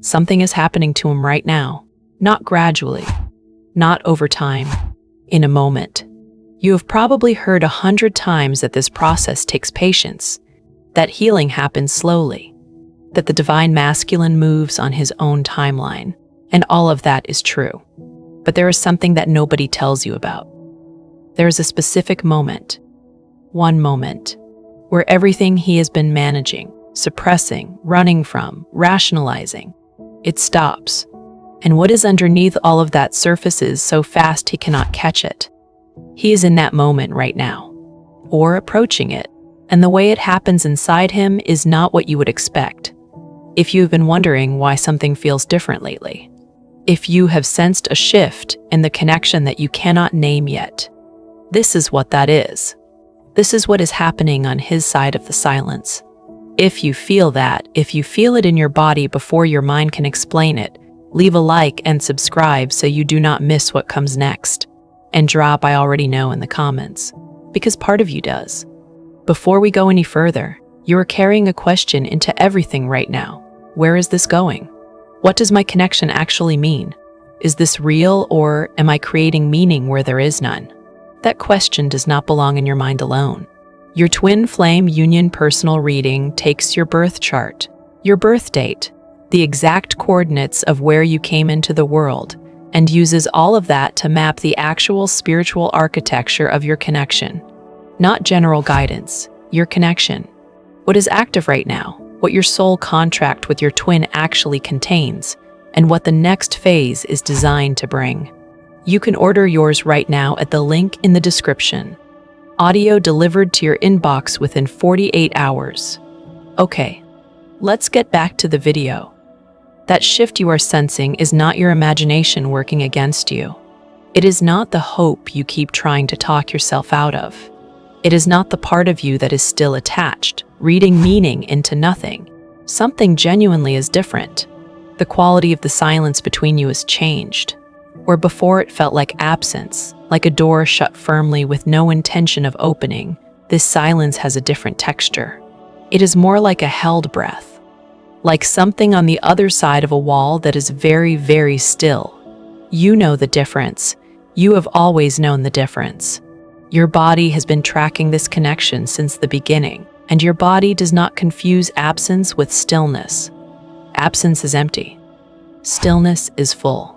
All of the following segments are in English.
Something is happening to him right now, not gradually, not over time, in a moment. You have probably heard 100 times that this process takes patience, that healing happens slowly, that the divine masculine moves on his own timeline, and all of that is true. But there is something that nobody tells you about. There is a specific moment, one moment, where everything he has been managing, suppressing, running from, rationalizing, it stops. And what is underneath all of that surfaces so fast he cannot catch it. He is in that moment right now, or approaching it, and the way it happens inside him is not what you would expect. If you've been wondering why something feels different lately, if you have sensed a shift in the connection that you cannot name yet, this is what that is. This is what is happening on his side of the silence. If you feel that, if you feel it in your body before your mind can explain it, leave a like and subscribe so you do not miss what comes next. And drop "I already know" in the comments, because part of you does. Before we go any further, you are carrying a question into everything right now. Where is this going? What does my connection actually mean? Is this real, or am I creating meaning where there is none? That question does not belong in your mind alone. Your twin flame union personal reading takes your birth chart, your birth date, the exact coordinates of where you came into the world, and uses all of that to map the actual spiritual architecture of your connection. Not general guidance, your connection. What is active right now, what your soul contract with your twin actually contains, and what the next phase is designed to bring. You can order yours right now at the link in the description. Audio delivered to your inbox within 48 hours. Okay, let's get back to the video. That shift you are sensing is not your imagination working against you. It is not the hope you keep trying to talk yourself out of. It is not the part of you that is still attached, reading meaning into nothing. Something genuinely is different. The quality of the silence between you has changed. Where before it felt like absence, like a door shut firmly with no intention of opening, this silence has a different texture. It is more like a held breath, like something on the other side of a wall that is very, very still. You know the difference. You have always known the difference. Your body has been tracking this connection since the beginning, and your body does not confuse absence with stillness. Absence is empty. Stillness is full.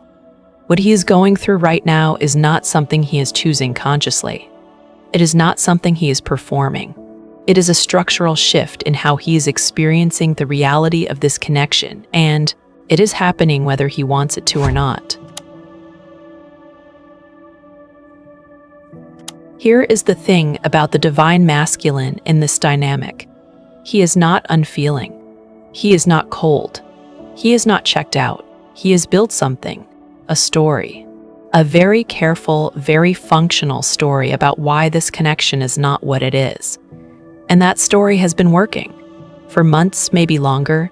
What he is going through right now is not something he is choosing consciously. It is not something he is performing. It is a structural shift in how he is experiencing the reality of this connection, and it is happening whether he wants it to or not. Here is the thing about the divine masculine in this dynamic. He is not unfeeling. He is not cold. He is not checked out. He has built something. A story, a very careful, very functional story about why this connection is not what it is. And that story has been working. For months, maybe longer,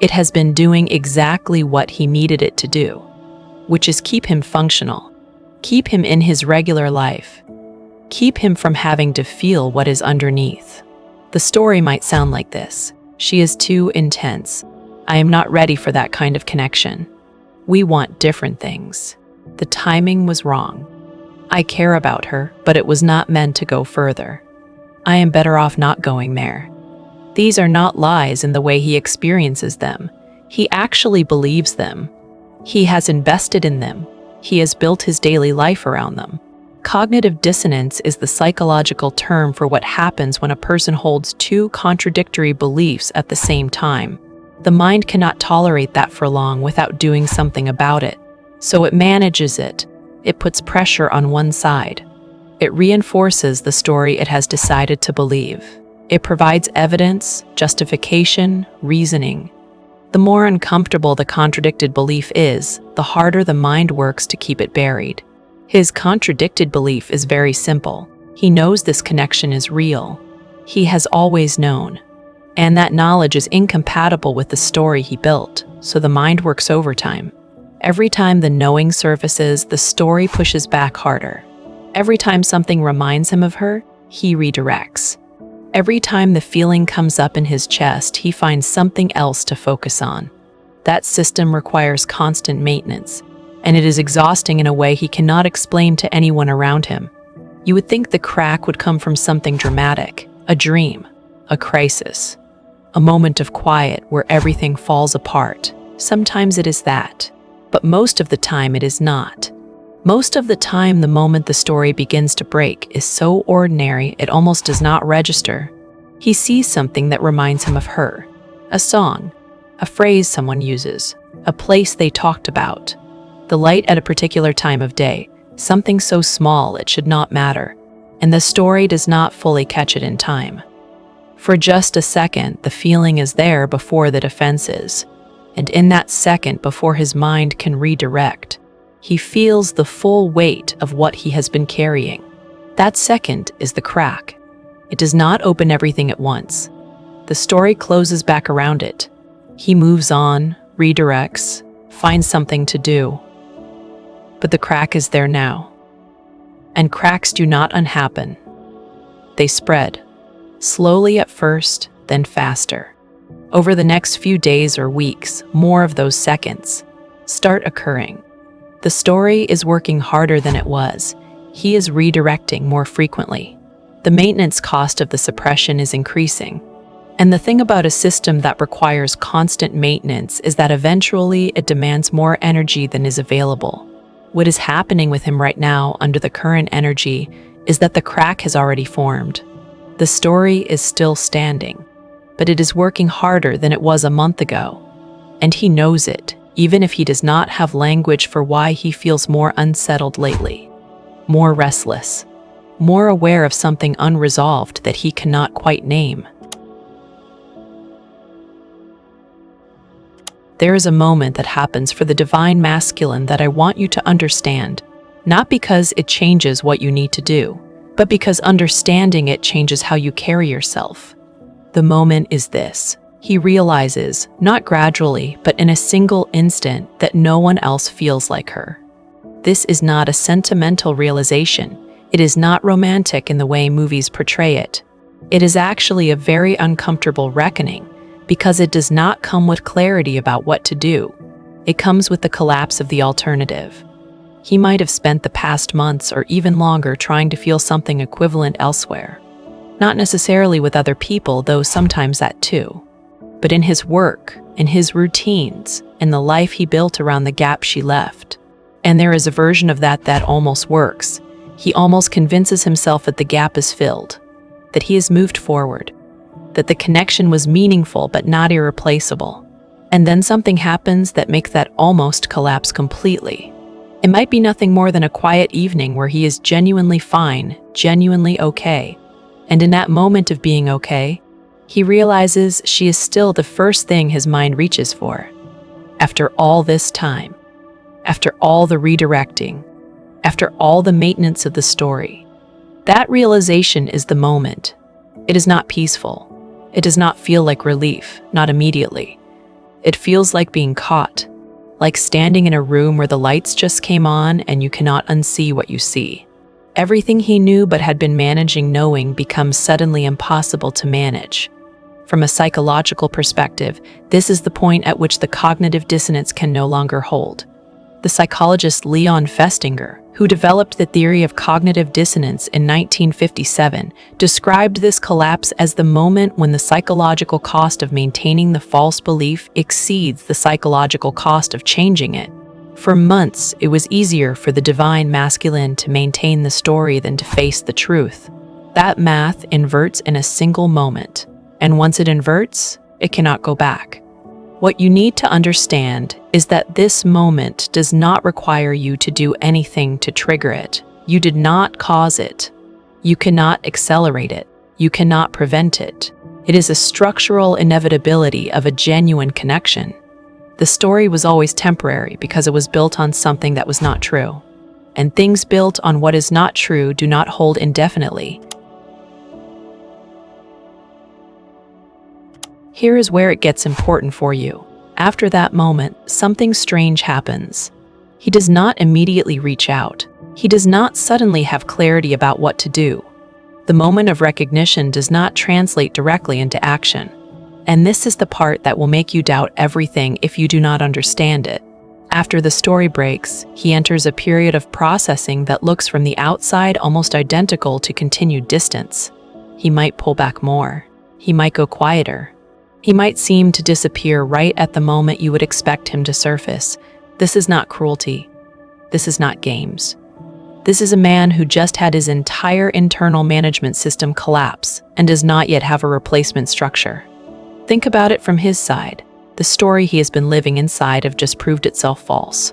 it has been doing exactly what he needed it to do, which is keep him functional, keep him in his regular life, keep him from having to feel what is underneath. The story might sound like this: she is too intense. I am not ready for that kind of connection. We want different things. The timing was wrong. I care about her, but it was not meant to go further. I am better off not going there. These are not lies in the way he experiences them. He actually believes them. He has invested in them. He has built his daily life around them. Cognitive dissonance is the psychological term for what happens when a person holds two contradictory beliefs at the same time. The mind cannot tolerate that for long without doing something about it. So it manages it. It puts pressure on one side. It reinforces the story it has decided to believe. It provides evidence, justification, reasoning. The more uncomfortable the contradicted belief is, the harder the mind works to keep it buried. His contradicted belief is very simple. He knows this connection is real. He has always known. And that knowledge is incompatible with the story he built, so the mind works overtime. Every time the knowing surfaces, the story pushes back harder. Every time something reminds him of her, he redirects. Every time the feeling comes up in his chest, he finds something else to focus on. That system requires constant maintenance, and it is exhausting in a way he cannot explain to anyone around him. You would think the crack would come from something dramatic, a dream, a crisis, a moment of quiet where everything falls apart. Sometimes it is that, but most of the time it is not. Most of the time, the moment the story begins to break is so ordinary it almost does not register. He sees something that reminds him of her, a song, a phrase someone uses, a place they talked about, the light at a particular time of day, something so small it should not matter, and the story does not fully catch it in time. For just a second, the feeling is there before the defense is, and in that second before his mind can redirect, he feels the full weight of what he has been carrying. That second is the crack. It does not open everything at once. The story closes back around it. He moves on, redirects, finds something to do. But the crack is there now. And cracks do not unhappen. They spread, slowly at first, then faster. Over the next few days or weeks, more of those seconds start occurring. The story is working harder than it was. He is redirecting more frequently. The maintenance cost of the suppression is increasing. And the thing about a system that requires constant maintenance is that eventually it demands more energy than is available. What is happening with him right now under the current energy is that the crack has already formed. The story is still standing, but it is working harder than it was a month ago. And he knows it, even if he does not have language for why he feels more unsettled lately, more restless, more aware of something unresolved that he cannot quite name. There is a moment that happens for the divine masculine that I want you to understand, not because it changes what you need to do, but because understanding it changes how you carry yourself. The moment is this. He realizes, not gradually, but in a single instant, that no one else feels like her. This is not a sentimental realization. It is not romantic in the way movies portray it. It is actually a very uncomfortable reckoning, because it does not come with clarity about what to do. It comes with the collapse of the alternative. He might have spent the past months or even longer trying to feel something equivalent elsewhere. Not necessarily with other people, though sometimes that too. But in his work, in his routines, in the life he built around the gap she left. And there is a version of that that almost works. He almost convinces himself that the gap is filled, that he has moved forward, that the connection was meaningful but not irreplaceable. And then something happens that makes that almost collapse completely. It might be nothing more than a quiet evening where he is genuinely fine, genuinely okay. And in that moment of being okay, he realizes she is still the first thing his mind reaches for. After all this time, after all the redirecting, after all the maintenance of the story, that realization is the moment. It is not peaceful. It does not feel like relief, not immediately. It feels like being caught, like standing in a room where the lights just came on and you cannot unsee what you see. Everything he knew but had been managing knowing becomes suddenly impossible to manage. From a psychological perspective, this is the point at which the cognitive dissonance can no longer hold. The psychologist Leon Festinger, who developed the theory of cognitive dissonance in 1957, described this collapse as the moment when the psychological cost of maintaining the false belief exceeds the psychological cost of changing it. For months, it was easier for the divine masculine to maintain the story than to face the truth. That math inverts in a single moment, and once it inverts, it cannot go back. What you need to understand is that this moment does not require you to do anything to trigger it. You did not cause it. You cannot accelerate it. You cannot prevent it. It is a structural inevitability of a genuine connection. The story was always temporary because it was built on something that was not true. And things built on what is not true do not hold indefinitely. Here is where it gets important for you. After that moment, something strange happens. He does not immediately reach out. He does not suddenly have clarity about what to do. The moment of recognition does not translate directly into action. And this is the part that will make you doubt everything if you do not understand it. After the story breaks, he enters a period of processing that looks from the outside almost identical to continued distance. He might pull back more. He might go quieter. He might seem to disappear right at the moment you would expect him to surface. This is not cruelty. This is not games. This is a man who just had his entire internal management system collapse and does not yet have a replacement structure. Think about it from his side. The story he has been living inside of just proved itself false.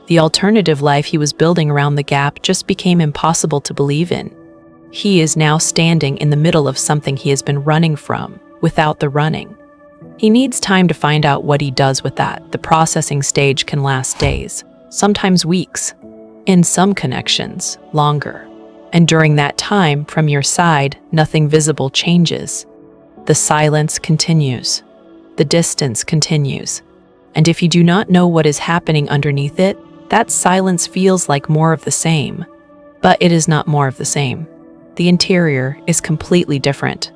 The alternative life he was building around the gap just became impossible to believe in. He is now standing in the middle of something he has been running from, without the running. He needs time to find out what he does with that. The processing stage can last days, sometimes weeks. In some connections, longer. And during that time, from your side, nothing visible changes. The silence continues. The distance continues. And if you do not know what is happening underneath it, that silence feels like more of the same. But it is not more of the same. The interior is completely different.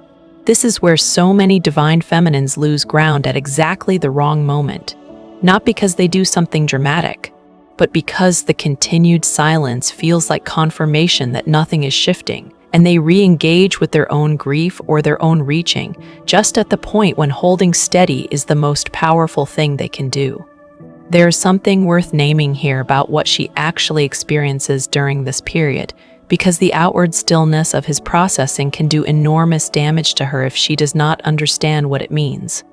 This is where so many divine feminines lose ground at exactly the wrong moment. Not because they do something dramatic, but because the continued silence feels like confirmation that nothing is shifting, and they re-engage with their own grief or their own reaching, just at the point when holding steady is the most powerful thing they can do. There is something worth naming here about what she actually experiences during this period, because the outward stillness of his processing can do enormous damage to her if she does not understand what it means.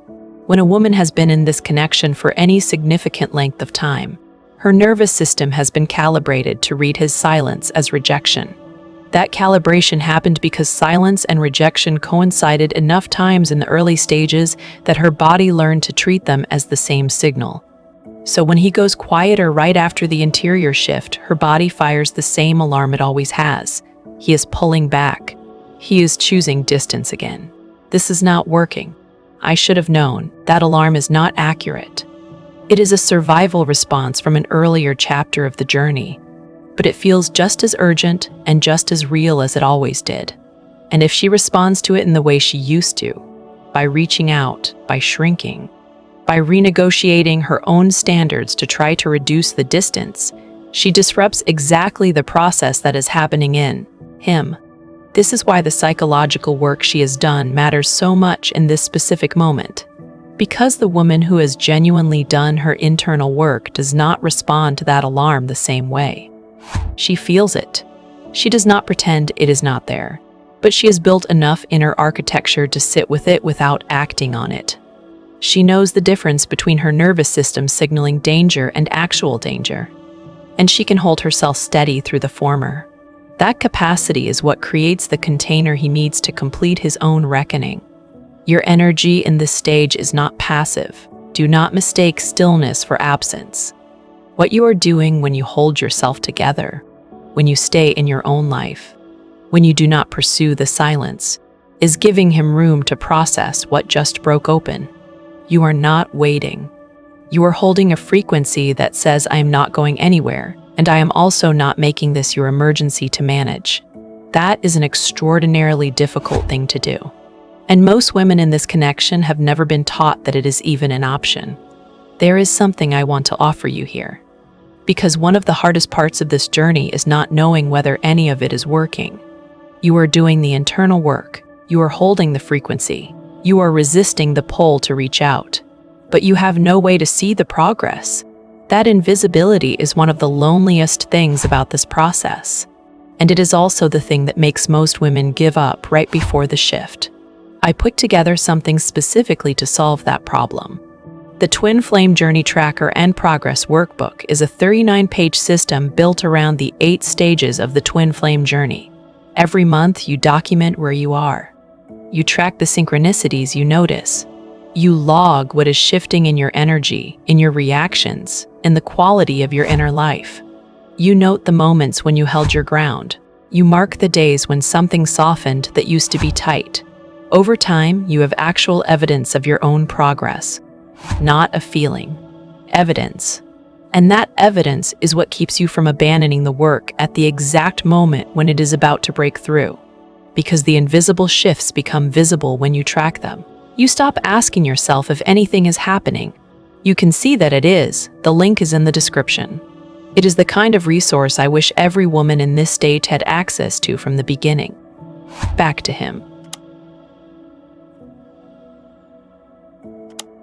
When a woman has been in this connection for any significant length of time, her nervous system has been calibrated to read his silence as rejection. That calibration happened because silence and rejection coincided enough times in the early stages that her body learned to treat them as the same signal. So when he goes quieter right after the interior shift, her body fires the same alarm it always has. He is pulling back. He is choosing distance again. This is not working. I should have known. That alarm is not accurate. It is a survival response from an earlier chapter of the journey, but it feels just as urgent and just as real as it always did. And if she responds to it in the way she used to, by reaching out, by shrinking, by renegotiating her own standards to try to reduce the distance, she disrupts exactly the process that is happening in him. This is why the psychological work she has done matters so much in this specific moment. Because the woman who has genuinely done her internal work does not respond to that alarm the same way. She feels it. She does not pretend it is not there, but she has built enough inner architecture to sit with it without acting on it. She knows the difference between her nervous system signaling danger and actual danger, and she can hold herself steady through the former. That capacity is what creates the container he needs to complete his own reckoning. Your energy in this stage is not passive. Do not mistake stillness for absence. What you are doing when you hold yourself together, when you stay in your own life, when you do not pursue the silence, is giving him room to process what just broke open. You are not waiting. You are holding a frequency that says, I am not going anywhere, and I am also not making this your emergency to manage. That is an extraordinarily difficult thing to do. And most women in this connection have never been taught that it is even an option. There is something I want to offer you here. Because one of the hardest parts of this journey is not knowing whether any of it is working. You are doing the internal work. You are holding the frequency. You are resisting the pull to reach out. But you have no way to see the progress. That invisibility is one of the loneliest things about this process. And it is also the thing that makes most women give up right before the shift. I put together something specifically to solve that problem. The Twin Flame Journey Tracker and Progress Workbook is a 39-page system built around the 8 stages of the Twin Flame Journey. Every month, you document where you are. You track the synchronicities you notice. You log what is shifting in your energy, in your reactions, in the quality of your inner life. You note the moments when you held your ground. You mark the days when something softened that used to be tight. Over time, you have actual evidence of your own progress. Not a feeling. Evidence. And that evidence is what keeps you from abandoning the work at the exact moment when it is about to break through. Because the invisible shifts become visible when you track them. You stop asking yourself if anything is happening. You can see that it is. The link is in the description. It is the kind of resource I wish every woman in this stage had access to from the beginning. Back to him.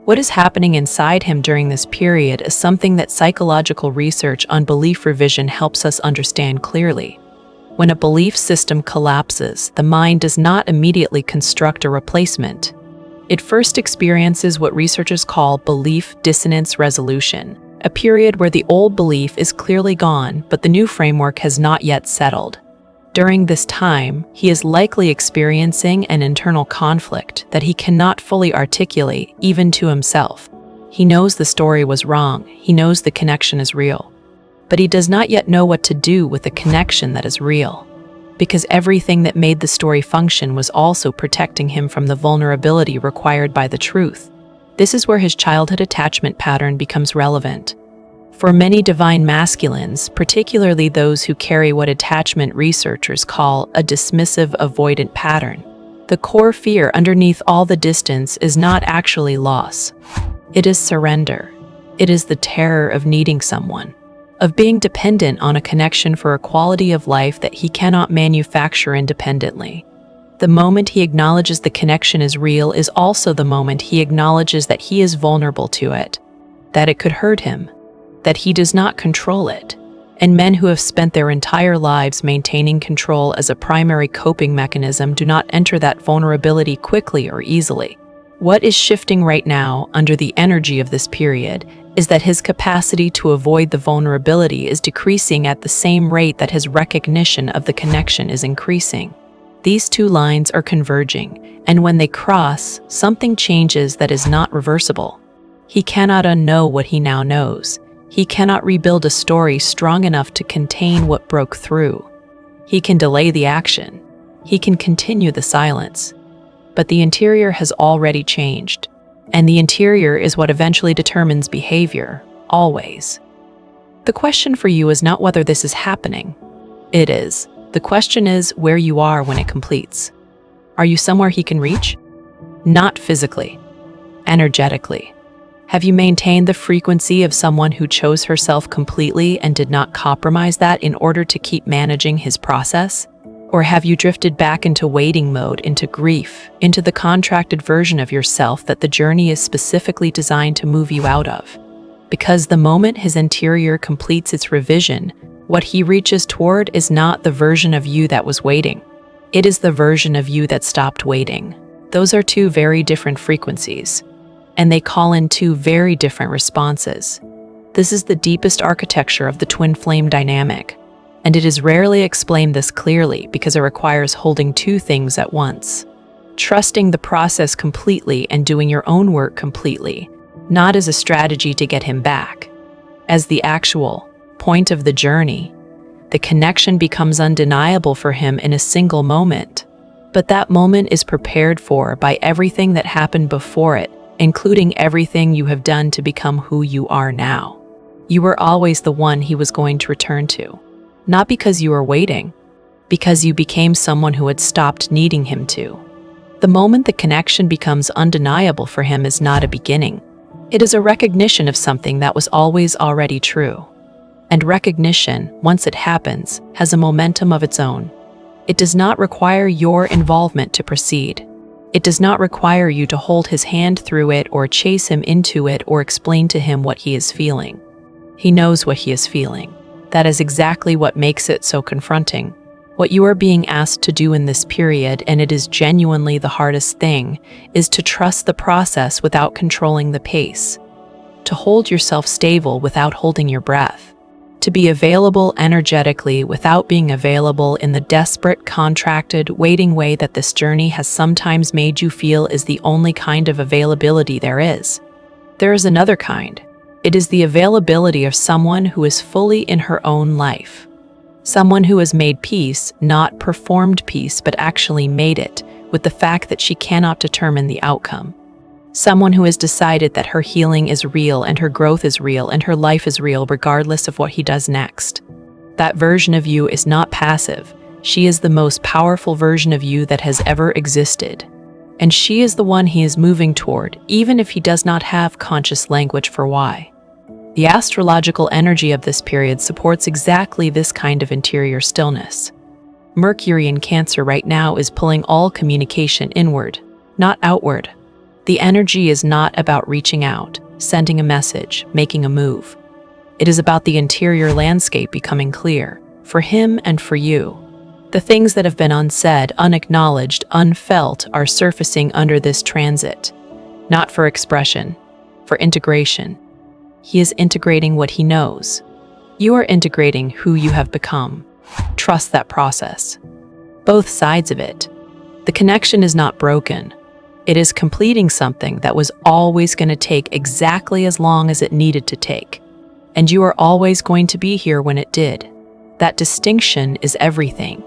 What is happening inside him during this period is something that psychological research on belief revision helps us understand clearly. When a belief system collapses, the mind does not immediately construct a replacement. It first experiences what researchers call belief dissonance resolution, a period where the old belief is clearly gone, but the new framework has not yet settled. During this time, he is likely experiencing an internal conflict that he cannot fully articulate, even to himself. He knows the story was wrong, he knows the connection is real, but he does not yet know what to do with the connection that is real, because everything that made the story function was also protecting him from the vulnerability required by the truth. This is where his childhood attachment pattern becomes relevant. For many divine masculines, particularly those who carry what attachment researchers call a dismissive avoidant pattern, the core fear underneath all the distance is not actually loss. It is surrender. It is the terror of needing someone, of being dependent on a connection for a quality of life that he cannot manufacture independently. The moment he acknowledges the connection is real is also the moment he acknowledges that he is vulnerable to it, that it could hurt him, that he does not control it. And men who have spent their entire lives maintaining control as a primary coping mechanism do not enter that vulnerability quickly or easily. What is shifting right now under the energy of this period is that his capacity to avoid the vulnerability is decreasing at the same rate that his recognition of the connection is increasing. These two lines are converging, and when they cross, something changes that is not reversible. He cannot unknow what he now knows. He cannot rebuild a story strong enough to contain what broke through. He can delay the action. He can continue the silence. But the interior has already changed. And the interior is what eventually determines behavior, always. The question for you is not whether this is happening. It is. The question is where you are when it completes. Are you somewhere he can reach? Not physically. Energetically. Have you maintained the frequency of someone who chose herself completely and did not compromise that in order to keep managing his process? Or have you drifted back into waiting mode, into grief, into the contracted version of yourself that the journey is specifically designed to move you out of? Because the moment his interior completes its revision, what he reaches toward is not the version of you that was waiting. It is the version of you that stopped waiting. Those are two very different frequencies, and they call in two very different responses. This is the deepest architecture of the twin flame dynamic, and it is rarely explained this clearly because it requires holding two things at once. Trusting the process completely and doing your own work completely, not as a strategy to get him back. As the actual point of the journey, the connection becomes undeniable for him in a single moment. But that moment is prepared for by everything that happened before it, including everything you have done to become who you are now. You were always the one he was going to return to. Not because you were waiting, because you became someone who had stopped needing him to. The moment the connection becomes undeniable for him is not a beginning. It is a recognition of something that was always already true. And recognition, once it happens, has a momentum of its own. It does not require your involvement to proceed. It does not require you to hold his hand through it or chase him into it or explain to him what he is feeling. He knows what he is feeling. That is exactly what makes it so confronting. What you are being asked to do in this period, and it is genuinely the hardest thing, is to trust the process without controlling the pace. To hold yourself stable without holding your breath. To be available energetically without being available in the desperate, contracted, waiting way that this journey has sometimes made you feel is the only kind of availability there is. There is another kind. It is the availability of someone who is fully in her own life. Someone who has made peace, not performed peace, but actually made it, with the fact that she cannot determine the outcome. Someone who has decided that her healing is real and her growth is real and her life is real regardless of what he does next. That version of you is not passive. She is the most powerful version of you that has ever existed. And she is the one he is moving toward, even if he does not have conscious language for why. The astrological energy of this period supports exactly this kind of interior stillness. Mercury in Cancer right now is pulling all communication inward, not outward. The energy is not about reaching out, sending a message, making a move. It is about the interior landscape becoming clear, for him and for you. The things that have been unsaid, unacknowledged, unfelt are surfacing under this transit, not for expression, for integration. He is integrating what he knows. You are integrating who you have become. Trust that process. Both sides of it. The connection is not broken. It is completing something that was always going to take exactly as long as it needed to take. And you are always going to be here when it did. That distinction is everything.